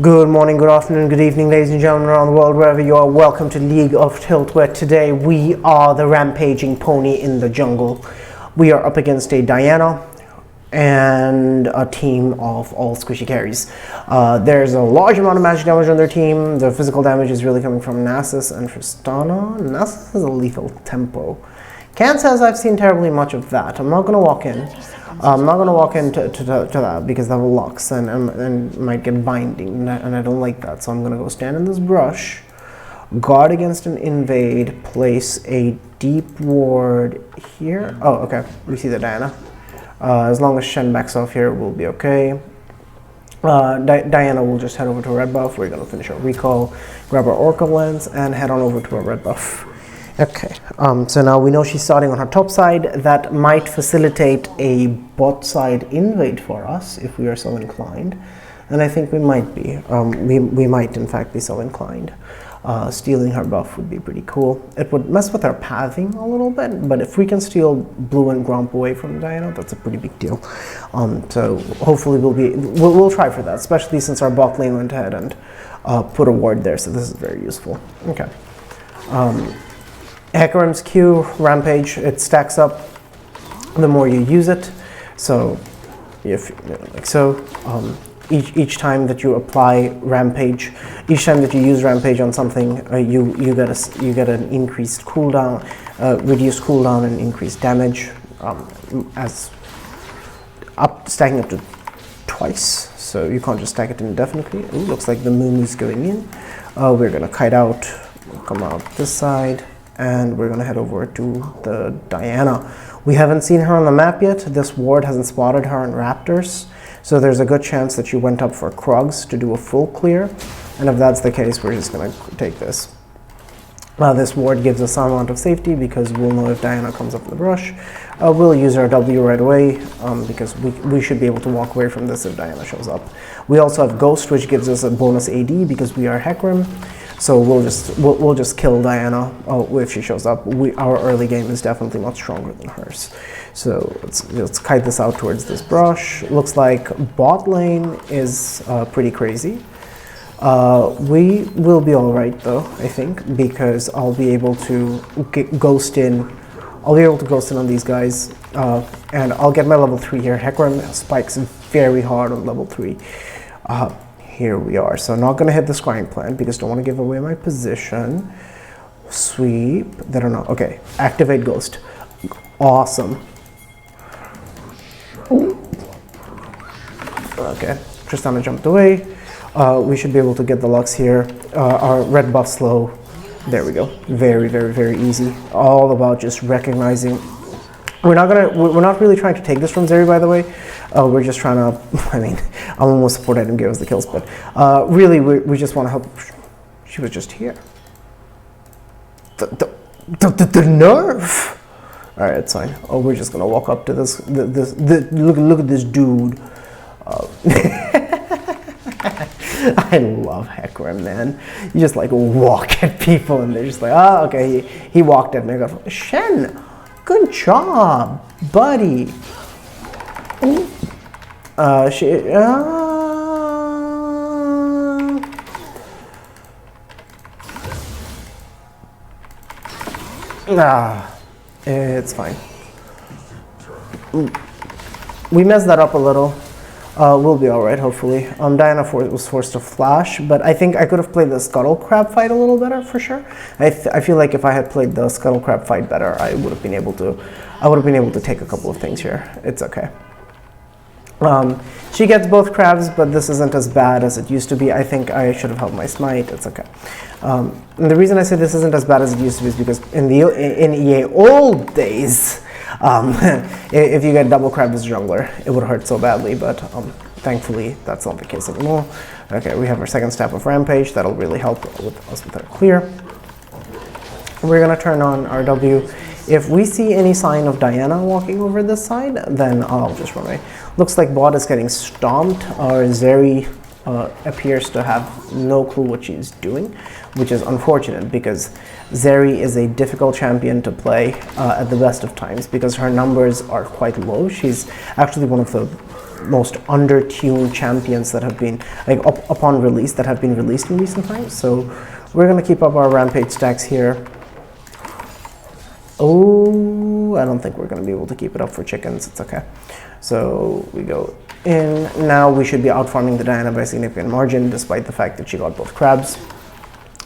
Good morning, good afternoon, good evening, ladies and gentlemen around the world, wherever you are. Welcome to League of Tilt, where today we are the rampaging pony in the jungle. We are up against a Diana and a team of all squishy carries. There's a large amount of magic damage on their team. The physical damage is really coming from Nasus and Tristana. Nasus has a lethal tempo. Can't say I've seen terribly much of that. I'm not going to walk in. I'm not going to walk into that because that will locks and might get binding, and I don't like that. So I'm going to go stand in this brush, guard against an invade, place a deep ward here. Oh, okay. We see the Diana. As long as Shen backs off here, we'll be okay. Diana will just head over to a red buff. We're going to finish our recall, grab our Orca lens, and head on over to a red buff. Okay, so now we know she's starting on her top side. That might facilitate a bot side invade for us if we are so inclined. And I think we might be. We might in fact be so inclined. Stealing her buff would be pretty cool. It would mess with our pathing a little bit, but if we can steal Blue and Gromp away from Diana, that's a pretty big deal. So hopefully we'll try for that, especially since our bot lane went ahead and put a ward there, so this is very useful. Okay. Hecarim's Q, Rampage, it stacks up the more you use it. So, if like so, each time that you apply Rampage, each time that you use Rampage on something, you get an increased cooldown, reduced cooldown and increased damage, stacking up to twice. So you can't just stack it indefinitely. Ooh, looks like the moon is going in. We're gonna kite out, come out this side. And we're going to head over to the Diana. We haven't seen her on the map yet. This ward hasn't spotted her in Raptors, so there's a good chance that she went up for Krugs to do a full clear. And if that's the case, we're just going to take this. This ward gives us some amount of safety because we'll know if Diana comes up in the brush. We'll use our W right away because we should be able to walk away from this if Diana shows up. We also have Ghost, which gives us a bonus AD because we are Hecarim. So we'll just kill Diana if she shows up. Our early game is definitely much stronger than hers. So let's kite this out towards this brush. Looks like bot lane is pretty crazy. We will be all right though, I think, because I'll be able to ghost in. I'll be able to ghost in on these guys, and I'll get my level 3 here. Hecarim spikes very hard on level 3. Here we are. So not going to hit the scrying plant because don't want to give away my position. Sweep. They don't know. Okay. Activate Ghost. Awesome. Okay. Tristana jumped away. We should be able to get the Lux here. Our red buff slow. There we go. Very, very, very easy. All about just recognizing. We're not really trying to take this from Zeri, by the way. We're just trying to, I mean, I'm almost support item give us the kills, but really we just want to help. She was just here. The nerve. All right, it's fine. Oh, we're just gonna walk up to this. Look at this dude. I love Hecarim, man. You just like walk at people and they're just like, oh, okay, he walked at me. I go, Shen. Good job, buddy. It's fine. We messed that up a little. We'll be all right, hopefully. Diana was forced to flash, but I think I could have played the Scuttle Crab fight a little better for sure. I feel like if I had played the Scuttle Crab fight better, I would have been able to take a couple of things here. It's okay. She gets both crabs, but this isn't as bad as it used to be. I think I should have held my smite. It's okay. And the reason I say this isn't as bad as it used to be is because in EA old days, if you get double crab as jungler, it would hurt so badly, but thankfully that's not the case anymore. Okay, we have our second step of Rampage. That'll really help us with our clear. We're gonna turn on our W. If we see any sign of Diana walking over this side, then I'll just run away. Looks like bot is getting stomped. Our Zeri appears to have no clue what she's doing, which is unfortunate because Zeri is a difficult champion to play at the best of times because her numbers are quite low. She's actually one of the most under-tuned champions that have been, like, upon release, that have been released in recent times. So we're going to keep up our Rampage stacks here. Oh, I don't think we're going to be able to keep it up for chickens. It's okay. So we go in. Now we should be out-farming the Diana by a significant margin, despite the fact that she got both crabs.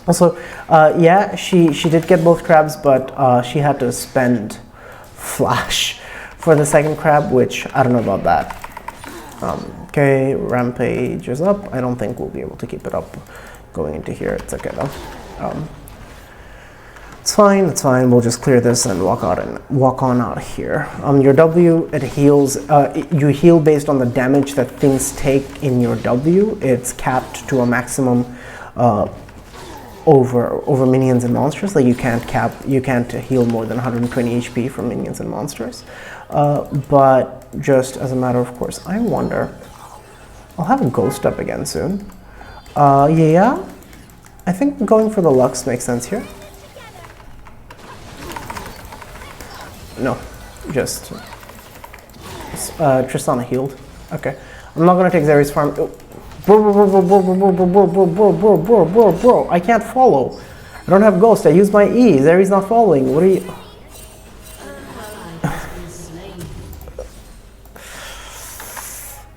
Also, yeah, she did get both crabs, but she had to spend flash for the second crab, which I don't know about that. Okay, Rampage is up. I don't think we'll be able to keep it up going into here. It's okay though. It's fine, it's fine. We'll just clear this and walk on out of here. Your W, it heals. You heal based on the damage that things take in your W. It's capped to a maximum over minions and monsters. Like you can't heal more than 120 HP from minions and monsters. But just as a matter of course, I wonder. I'll have a ghost up again soon. Yeah, I think going for the Lux makes sense here. No, just Tristana healed. Okay, I'm not gonna take Zeri's farm. Oh. Bro, I can't follow. I don't have ghost. I use my E. Zeri's not following. What are you?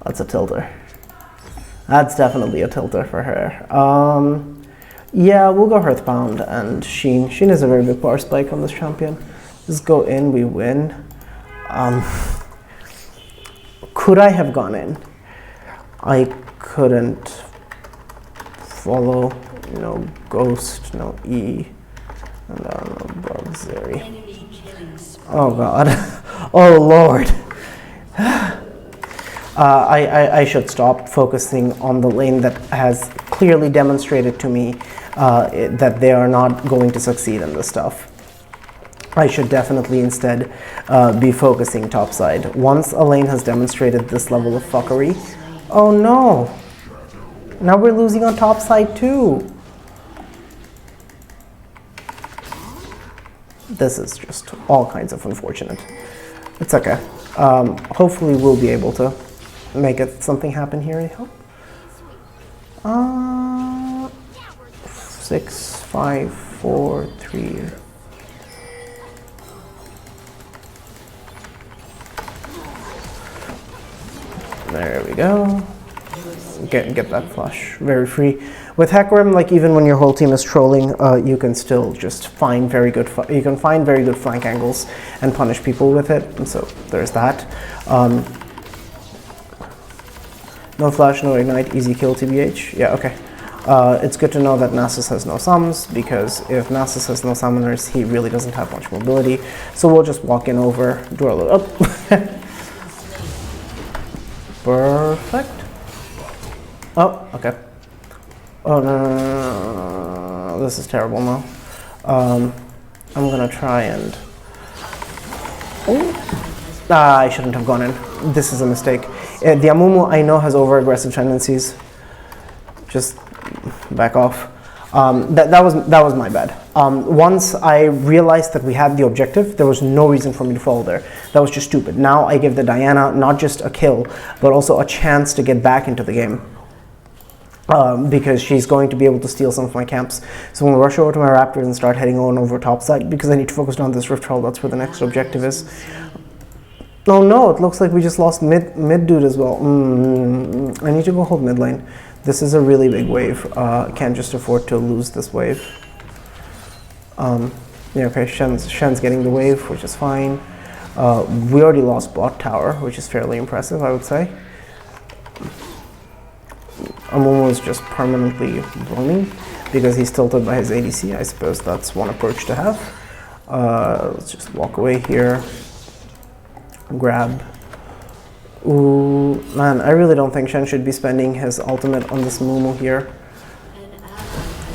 That's a tilter. That's definitely a tilter for her. Yeah, we'll go Hearthbound and Sheen. Sheen is a very big power spike on this champion. Just go in, we win. Could I have gone in? I couldn't follow, no ghost, no E, and no bug Zeri. Oh god. Oh lord. I should stop focusing on the lane that has clearly demonstrated to me that they are not going to succeed in this stuff. I should definitely instead be focusing topside. Once a lane has demonstrated this level of fuckery, oh no! Now we're losing on topside too! This is just all kinds of unfortunate. It's okay. Hopefully we'll be able to make something happen here, I hope. 6, 5, 4, 3... There we go. Get that flush. Very free. With Hecarim, like even when your whole team is trolling, you can still just find very good flank angles and punish people with it. And so there's that. No flash, no ignite, easy kill TBH. Yeah, okay. It's good to know that Nasus has no summons, because if Nasus has no summoners, he really doesn't have much mobility. So we'll just walk in over, do our little up. Perfect. Oh, okay. Oh, no. This is terrible now. I'm gonna try and... Oh. I shouldn't have gone in. This is a mistake. The Amumu, I know, has over-aggressive tendencies. Just back off. That was my bad. Once I realized that we had the objective, there was no reason for me to follow there. That was just stupid. Now I give the Diana not just a kill, but also a chance to get back into the game. Because she's going to be able to steal some of my camps. So I'm going to rush over to my Raptors and start heading on over topside, because I need to focus on this Rift Troll. That's where the next objective is. Oh no, it looks like we just lost mid dude as well. I need to go hold mid lane. This is a really big wave. Can't just afford to lose this wave. Yeah, okay, Shen's getting the wave, which is fine. We already lost bot tower, which is fairly impressive, I would say. Amumu is just permanently roaming because he's tilted by his ADC. I suppose that's one approach to have. Let's just walk away here. Grab. Ooh, man, I really don't think Shen should be spending his ultimate on this Mumu here.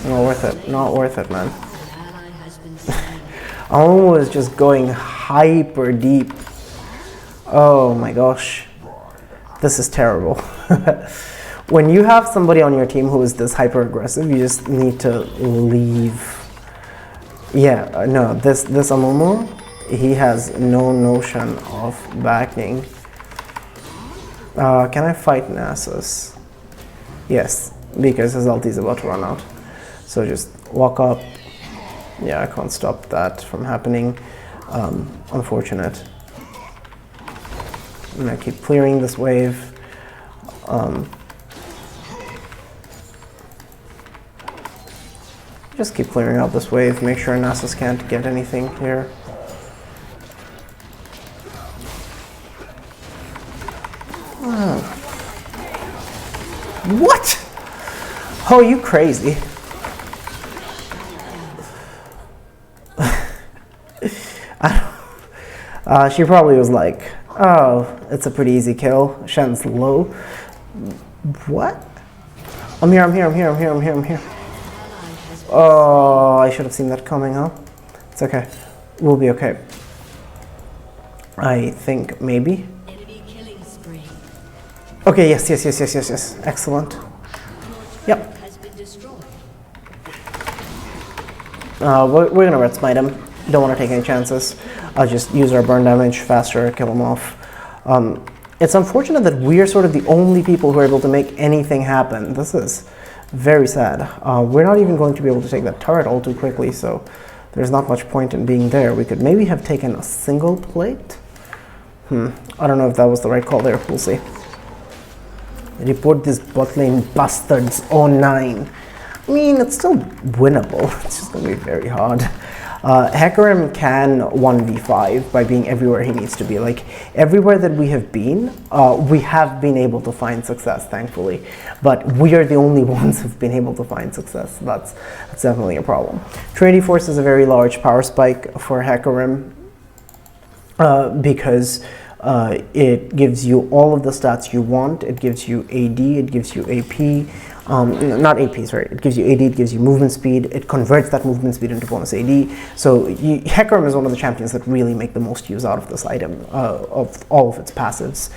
Not worth it. Not worth it, man. Amumu is just going hyper deep. Oh my gosh. This is terrible. When you have somebody on your team who is this hyper aggressive, you just need to leave. Yeah, no, this Amumu, he has no notion of backing. Can I fight Nasus? Yes, because his ulti is about to run out. So just walk up. Yeah, I can't stop that from happening. Unfortunate. I'm gonna keep clearing this wave. Just keep clearing out this wave. Make sure Nasus can't get anything here. What? Oh, you crazy. She probably was like, oh, it's a pretty easy kill. Shen's low. What? I'm here, I'm here, I'm here, I'm here, I'm here, I'm here. Oh, I should have seen that coming, huh? It's okay. We'll be okay. I think, maybe. Okay, yes, yes, yes, yes, yes, yes. Excellent. Yep. We're gonna red smite him. Don't want to take any chances. I'll just use our burn damage faster, kill him off. It's unfortunate that we're sort of the only people who are able to make anything happen. This is very sad. We're not even going to be able to take that turret all too quickly, so there's not much point in being there. We could maybe have taken a single plate. I don't know if that was the right call there. We'll see. Report this bot lane bastards 09. I mean, it's still winnable. It's just going to be very hard. Hecarim can 1v5 by being everywhere he needs to be. Like, everywhere that we have been able to find success, thankfully. But we are the only ones who've been able to find success. That's definitely a problem. Trinity Force is a very large power spike for Hecarim because it gives you all of the stats you want. It gives you AD, it gives you AP. Not AP, sorry. It gives you AD, it gives you movement speed. It converts that movement speed into bonus AD. So Hecarim is one of the champions that really make the most use out of this item, of all of its passives.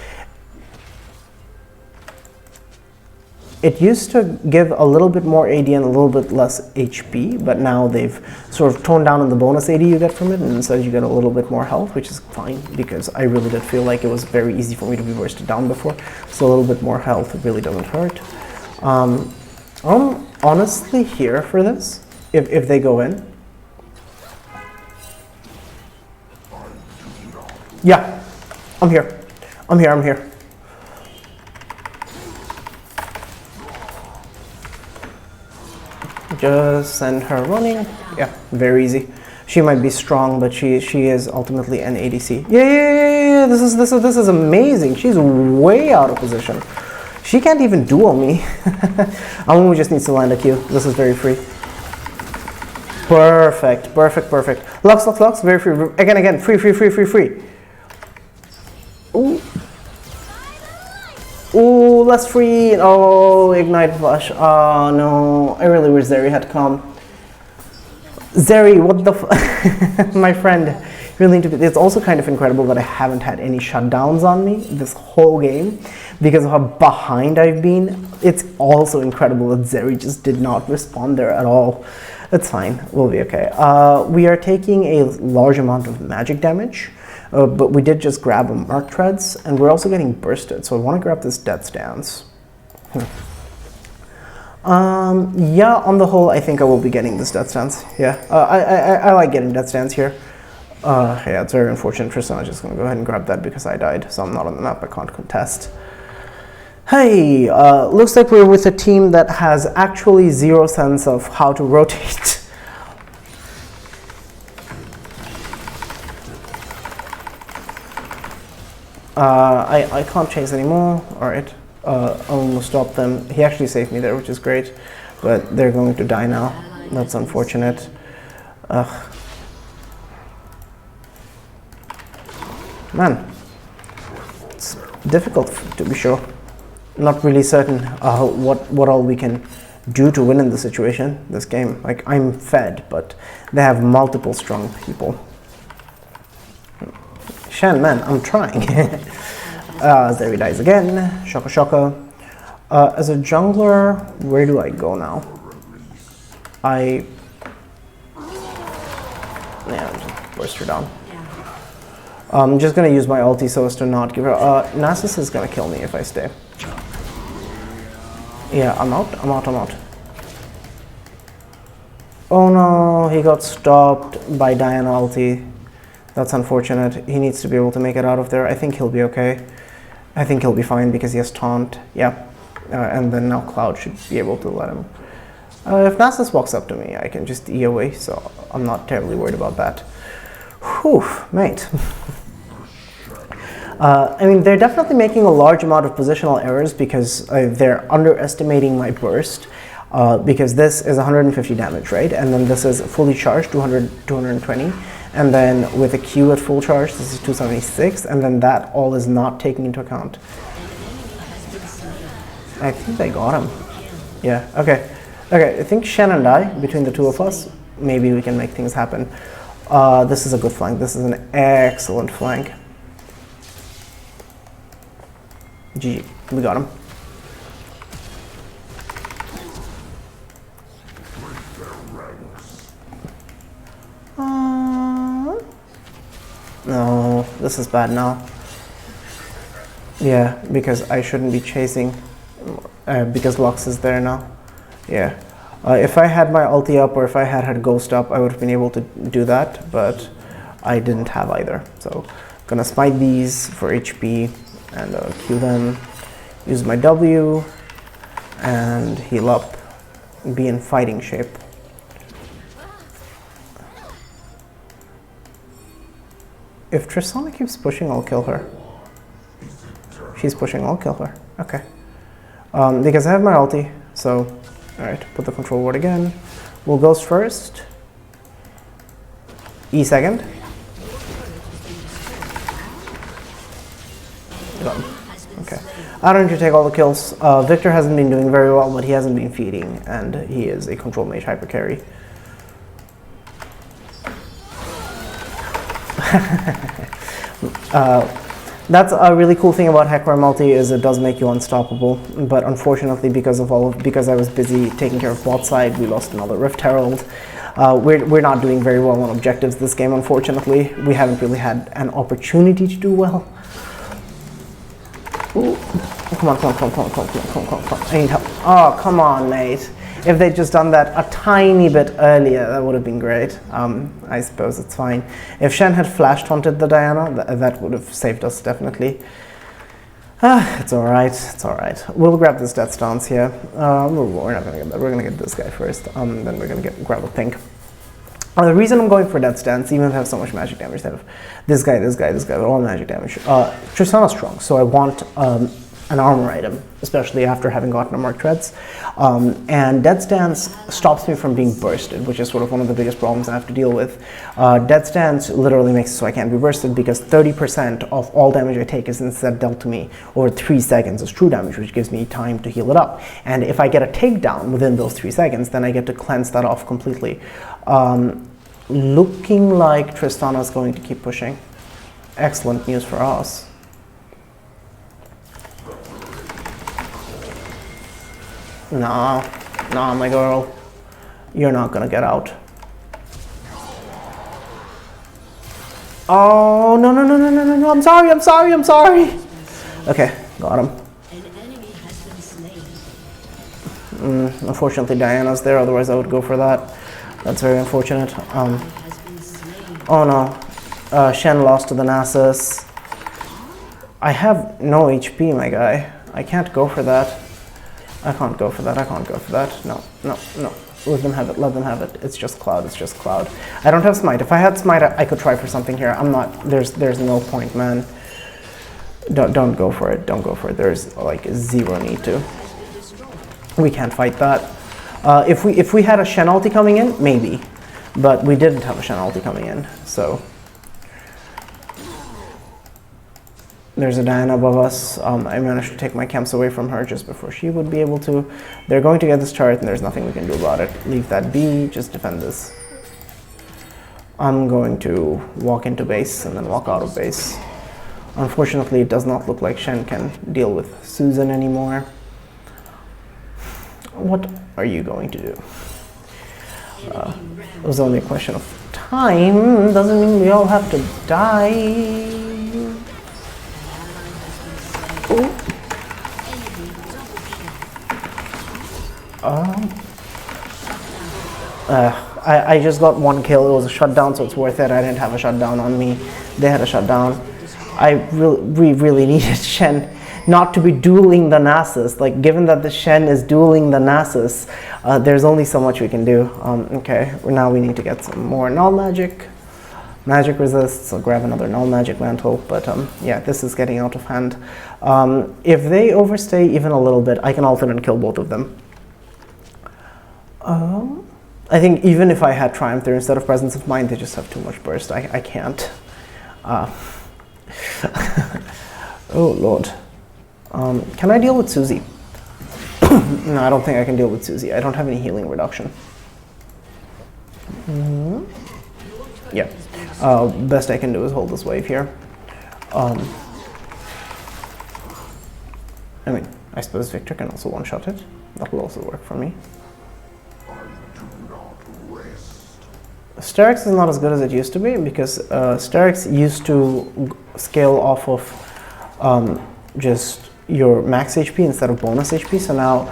It used to give a little bit more AD and a little bit less HP, but now they've sort of toned down on the bonus AD you get from it, and instead you get a little bit more health, which is fine, because I really did feel like it was very easy for me to be bursted down before. So a little bit more health, it really doesn't hurt. I'm honestly here for this, if they go in. Yeah, I'm here. I'm here, I'm here. Just send her running. Yeah, very easy. She might be strong, but she is ultimately an ADC. Yeah. This is amazing. She's way out of position. She can't even duel me. Amumu just needs to land a Q. This is very free. Perfect. Lux, very free. Again, free. Ooh, less free. Oh, ignite flash. Oh no, I really wish Zeri had come. Zeri, what the my friend, really need to be. It's also kind of incredible that I haven't had any shutdowns on me this whole game because of how behind I've been. It's also incredible that Zeri just did not respond there at all. It's fine, we'll be okay. We are taking a large amount of magic damage, but we did just grab a Mark Treads, and we're also getting bursted, so I want to grab this Death Stance. Yeah, on the whole, I think I will be getting this Death Stance. Yeah, I like getting Death Stance here. Yeah, it's very unfortunate. Tristan, I'm just going to go ahead and grab that because I died, so I'm not on the map. I can't contest. Hey, looks like we're with a team that has actually zero sense of how to rotate. I can't chase anymore. Alright. Almost stopped them. He actually saved me there, which is great. But they're going to die now. That's unfortunate. Man. It's difficult to be sure. Not really certain what all we can do to win in this situation, this game. Like, I'm fed, but they have multiple strong people. Shen, man, I'm trying. There he dies again. Shaka. As a jungler, where do I go now? Yeah, just burst her down. I'm just gonna use my ulti so as to not give her. Nasus is gonna kill me if I stay. Yeah, I'm out. Oh no, he got stopped by Diana ulti. That's unfortunate. He needs to be able to make it out of there. I think he'll be okay. I think he'll be fine because he has taunt. Yeah. And then now Cloud should be able to let him. If Nasus walks up to me, I can just E away, so I'm not terribly worried about that. Whew, mate. I mean, they're definitely making a large amount of positional errors because they're underestimating my burst. Because this is 150 damage, right? And then this is fully charged, 220. And then with a Q at full charge, this is 276. And then that all is not taken into account. I think they got him. Yeah, okay. Okay, I think Shen and I, between the two of us, maybe we can make things happen. This is a good flank. This is an excellent flank. GG, we got him. No, this is bad now. Yeah, because I shouldn't be chasing, because Lux is there now. Yeah. If I had my ulti up or if I had Ghost up, I would have been able to do that, but I didn't have either. So, gonna smite these for HP and Q them, use my W, and heal up, be in fighting shape. If Tristana keeps pushing, I'll kill her. She's pushing, I'll kill her. Okay. Because I have my ulti, so... Alright, put the control ward again. We'll Ghost first. E second. Done. Okay. I don't need to take all the kills. Victor hasn't been doing very well, but he hasn't been feeding, and he is a control mage hyper carry. That's a really cool thing about Hecarim multi is it does make you unstoppable, but unfortunately because I was busy taking care of bot side, we lost another Rift Herald. We're not doing very well on objectives this game, unfortunately. We haven't really had an opportunity to do well. Ooh. Come on. I need help. Oh, come on, mate. If they'd just done that a tiny bit earlier, that would have been great. I suppose it's fine. If Shen had flash taunted the Diana, that would have saved us, definitely. It's alright. We'll grab this Death Stance here. We're not going to get that. We're going to get this guy first. Then we're going to grab a pink. The reason I'm going for Death Stance, even if I have so much magic damage, they have this guy, they're all magic damage. Tristana's strong, so I want an armor item, especially after having gotten a Mark Treads. And Dead Stance stops me from being bursted, which is sort of one of the biggest problems I have to deal with. Dead Stance literally makes it so I can't be bursted because 30% of all damage I take is instead dealt to me over 3 seconds as true damage, which gives me time to heal it up. And if I get a takedown within those 3 seconds, then I get to cleanse that off completely. Looking like Tristana is going to keep pushing. Excellent news for us. No, my girl. You're not gonna get out. Oh, no. I'm sorry. Okay, got him. Unfortunately, Diana's there, otherwise I would go for that. That's very unfortunate. Oh no. Shen lost to the Nasus. I have no HP, my guy. I can't go for that. I can't go for that. No. Let them have it. It's just Cloud. I don't have Smite. If I had Smite, I could try for something here. I'm not, there's no point, man. Don't go for it. There's like zero need to. We can't fight that. If we had a Shen ulti coming in, maybe. But we didn't have a Shen ulti coming in, so. There's a Diana above us. I managed to take my camps away from her just before she would be able to. They're going to get this turret and there's nothing we can do about it. Leave that be, just defend this. I'm going to walk into base and then walk out of base. Unfortunately, it does not look like Shen can deal with Susan anymore. What are you going to do? It was only a question of time. Doesn't mean we all have to die. I just got one kill. It was a shutdown, so it's worth it. I didn't have a shutdown on me. They had a shutdown. We really needed Shen not to be dueling the Nasus. Like, given that the Shen is dueling the Nasus, there's only so much we can do. Okay, now we need to get some more null magic. Magic resists, so grab another null magic mantle. But yeah, this is getting out of hand. If they overstay even a little bit, I can alternate and kill both of them. I think even if I had Triumph there instead of Presence of Mind, they just have too much burst. I can't. Oh, Lord. Can I deal with Susie? No, I don't think I can deal with Susie. I don't have any healing reduction. Yeah. Best I can do is hold this wave here. I mean, I suppose Victor can also one-shot it. That will also work for me. Sterix is not as good as it used to be because Sterix used to scale off of just your max HP instead of bonus HP. So now,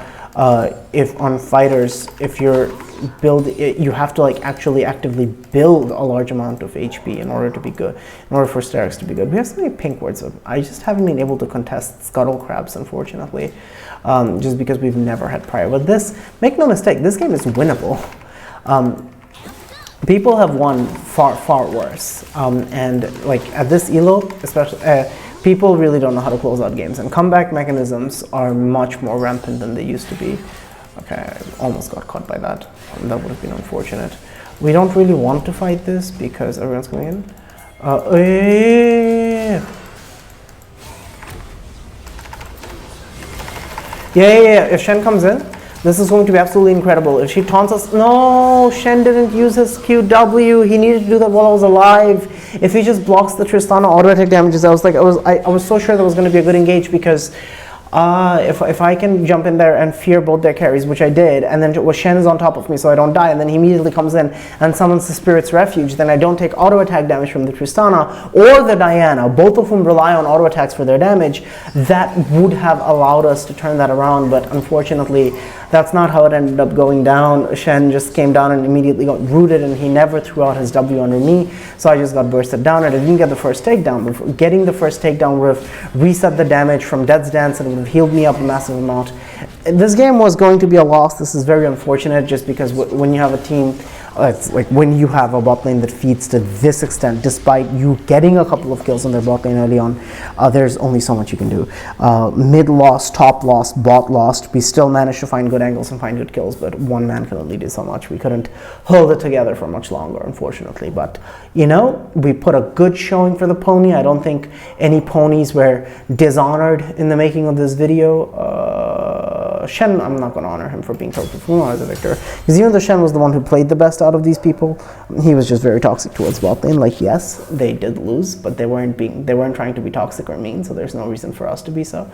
if on fighters, if you're you have to like actually actively build a large amount of HP in order to be good. In order for Sterix to be good, we have so many pink words. I just haven't been able to contest Scuttle Crabs, unfortunately, just because we've never had prior. But this, make no mistake, this game is winnable. People have won far worse, and like at this elo, especially, people really don't know how to close out games, and comeback mechanisms are much more rampant than they used to be. Okay, I almost got caught by that. That would have been unfortunate. We don't really want to fight this because everyone's coming in. Yeah. If Shen comes in, this is going to be absolutely incredible. If she taunts us, no, Shen didn't use his QW. He needed to do that while I was alive. If he just blocks the Tristana auto attack damages, I was so sure that was going to be a good engage because if I can jump in there and fear both their carries, which I did, and then Shen is on top of me so I don't die, and then he immediately comes in and summons the Spirit's Refuge, then I don't take auto attack damage from the Tristana or the Diana, both of whom rely on auto attacks for their damage. That would have allowed us to turn that around, but unfortunately that's not how it ended up going down. Shen just came down and immediately got rooted, and he never threw out his W under me, so I just got bursted down, and I didn't get the first takedown. Getting the first takedown would have reset the damage from Dead's Dance and would have healed me up a massive amount. This game was going to be a loss. This is very unfortunate just because when you have a team, it's like when you have a bot lane that feeds to this extent, despite you getting a couple of kills on their bot lane early on, there's only so much you can do. Mid lost, top lost, bot lost. We still managed to find good angles and find good kills, but one man can only do so much. We couldn't hold it together for much longer, unfortunately. But, you know, we put a good showing for the pony. I don't think any ponies were dishonored in the making of this video. Shen, I'm not going to honor him for being total performer as a victor, because even though Shen was the one who played the best out of these people, he was just very toxic towards bot lane. Like, yes, they did lose, but they weren't trying to be toxic or mean, so there's no reason for us to be so.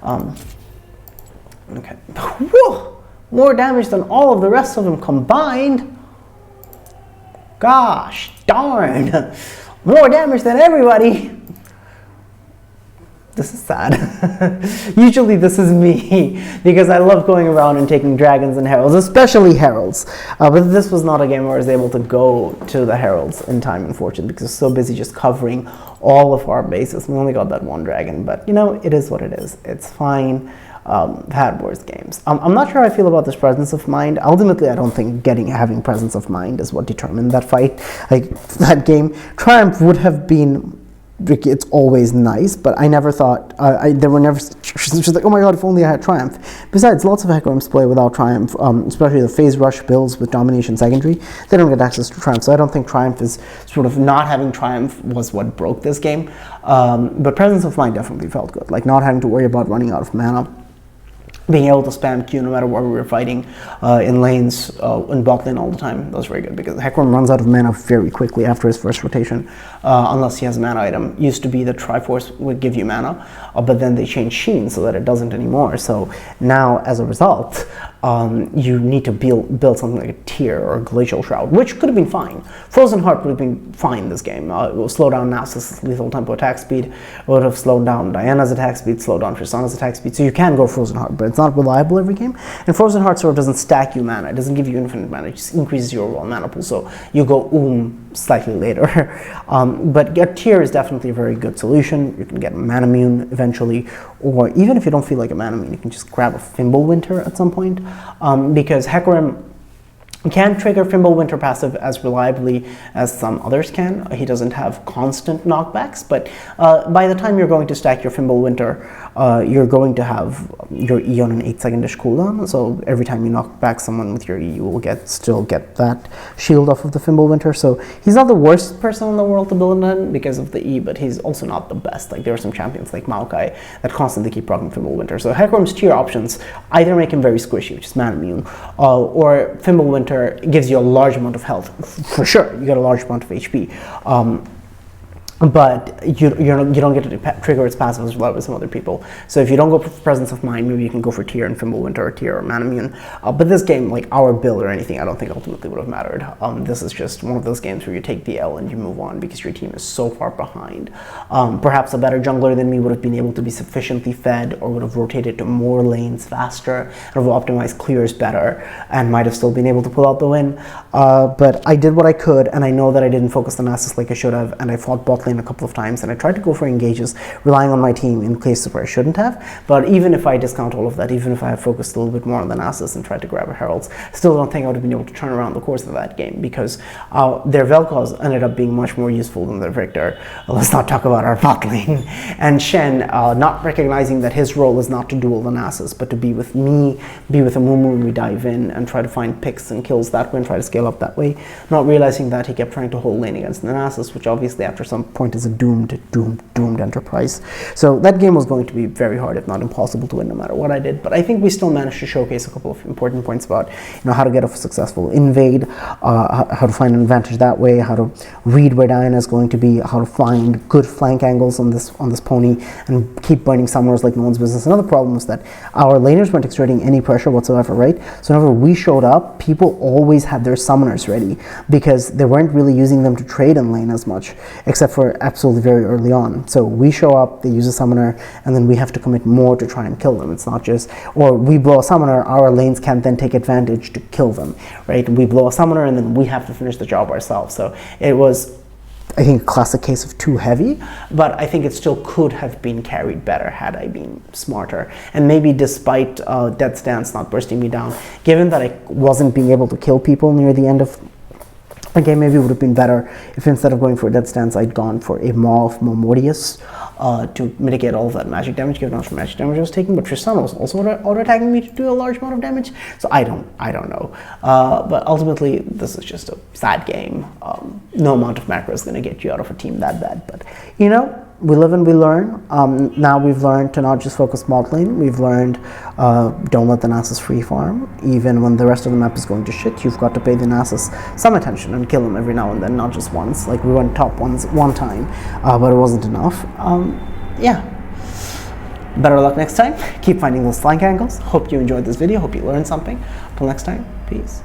Okay. Whew! More damage than all of the rest of them combined. Gosh darn. More damage than everybody. This is sad. Usually this is me, because I love going around and taking dragons and heralds, especially heralds. But this was not a game where I was able to go to the heralds in time, unfortunately, because I was so busy just covering all of our bases. We only got that one dragon, but you know, it is what it is. It's fine. Had worse games. I'm not sure how I feel about this presence of mind. Ultimately, I don't think having presence of mind is what determined that fight. Like, that game, Triumph would have been, it's always nice, but I never thought, there were never, she's like, oh my god, if only I had Triumph. Besides, lots of Hecarims play without Triumph, especially the phase rush builds with Domination Secondary. They don't get access to Triumph, so I don't think Triumph is sort of, not having Triumph was what broke this game. But presence of mind definitely felt good, like not having to worry about running out of mana. Being able to spam Q no matter where we were fighting in lanes, in bot lane all the time, that was very good, because Hecarim runs out of mana very quickly after his first rotation, unless he has a mana item. Used to be that Triforce would give you mana, but then they changed Sheen so that it doesn't anymore. So now, as a result, you need to build something like a Tear or a Glacial Shroud, which could have been fine. Frozen Heart would have been fine this game. It will slow down Nasus' lethal tempo attack speed. It would have slowed down Diana's attack speed, slowed down Tristana's attack speed. So you can go Frozen Heart, but It's not reliable every game. And Frozen Heart Sword doesn't stack you mana. It doesn't give you infinite mana. It just increases your overall mana pool. So you go slightly later. But your tier is definitely a very good solution. You can get Manamune eventually, or even if you don't feel like a Manamune, you can just grab a Fimbulwinter at some point, because Hecarim can trigger Fimbulwinter passive as reliably as some others can. He doesn't have constant knockbacks, but by the time you're going to stack your Fimbulwinter, you're going to have your E on an 8-second-ish cooldown, so every time you knock back someone with your E, you will still get that shield off of the Fimbulwinter. So he's not the worst person in the world to build in because of the E, but he's also not the best. Like, there are some champions like Maokai that constantly keep proccing Fimbulwinter. So Hecarim's tier options either make him very squishy, which is Manamune, or Fimbulwinter gives you a large amount of health. For sure, you get a large amount of HP. But you don't get to trigger its passive as well as some other people. So if you don't go for Presence of Mind, maybe you can go for Tier and Fimbulwinter, or Tier or Manamune. But this game, like our build or anything, I don't think ultimately would have mattered. This is just one of those games where you take the L and you move on because your team is so far behind. Perhaps a better jungler than me would have been able to be sufficiently fed, or would have rotated to more lanes faster, and have optimized clears better, and might have still been able to pull out the win. But I did what I could, and I know that I didn't focus the Nasus like I should have, and I fought bot lane a couple of times, and I tried to go for engages, relying on my team in places where I shouldn't have. But even if I discount all of that, even if I had focused a little bit more on the Nasus and tried to grab a Heralds, still don't think I would have been able to turn around the course of that game, because their Vel'Koz ended up being much more useful than their Victor. Let's not talk about our bot lane. And Shen, not recognizing that his role is not to duel the Nasus, but to be with me, be with Amumu when we dive in, and try to find picks and kills that way and try to scale up that way. Not realizing that he kept trying to hold lane against the Nasus, which obviously after some point is a doomed enterprise. So that game was going to be very hard, if not impossible, to win no matter what I did. But I think we still managed to showcase a couple of important points about how to get a successful invade, how to find an advantage that way, how to read where Diana is going to be, how to find good flank angles on this pony, and keep burning summoners like no one's business. Another problem was that our laners weren't exerting any pressure whatsoever, right? So whenever we showed up, people always had their summoners ready because they weren't really using them to trade in lane as much, except for absolutely very early on. So we show up, they use a summoner, and then we have to commit more to try and kill them. It's not just, or we blow a summoner, our lanes can't then take advantage to kill them, right? We blow a summoner and then we have to finish the job ourselves. So it was, I think, a classic case of too heavy, but I think it still could have been carried better had I been smarter. And maybe despite Death Stance not bursting me down, given that I wasn't being able to kill people near the end of the game, maybe it would have been better if instead of going for a Death Stance, I'd gone for a Maw of Mormortius to mitigate all of that magic damage, given how much magic damage I was taking. But Tristan was also auto-attacking me to do a large amount of damage, so I don't know. But ultimately, this is just a sad game. No amount of macro is going to get you out of a team that bad. But, we live and we learn. Now we've learned to not just focus bot lane. We've learned don't let the Nasus free farm. Even when the rest of the map is going to shit, you've got to pay the Nasus some attention and kill him every now and then, not just once. Like, we went top one time, but it wasn't enough. Yeah. Better luck next time. Keep finding those flank angles. Hope you enjoyed this video. Hope you learned something. Until next time, peace.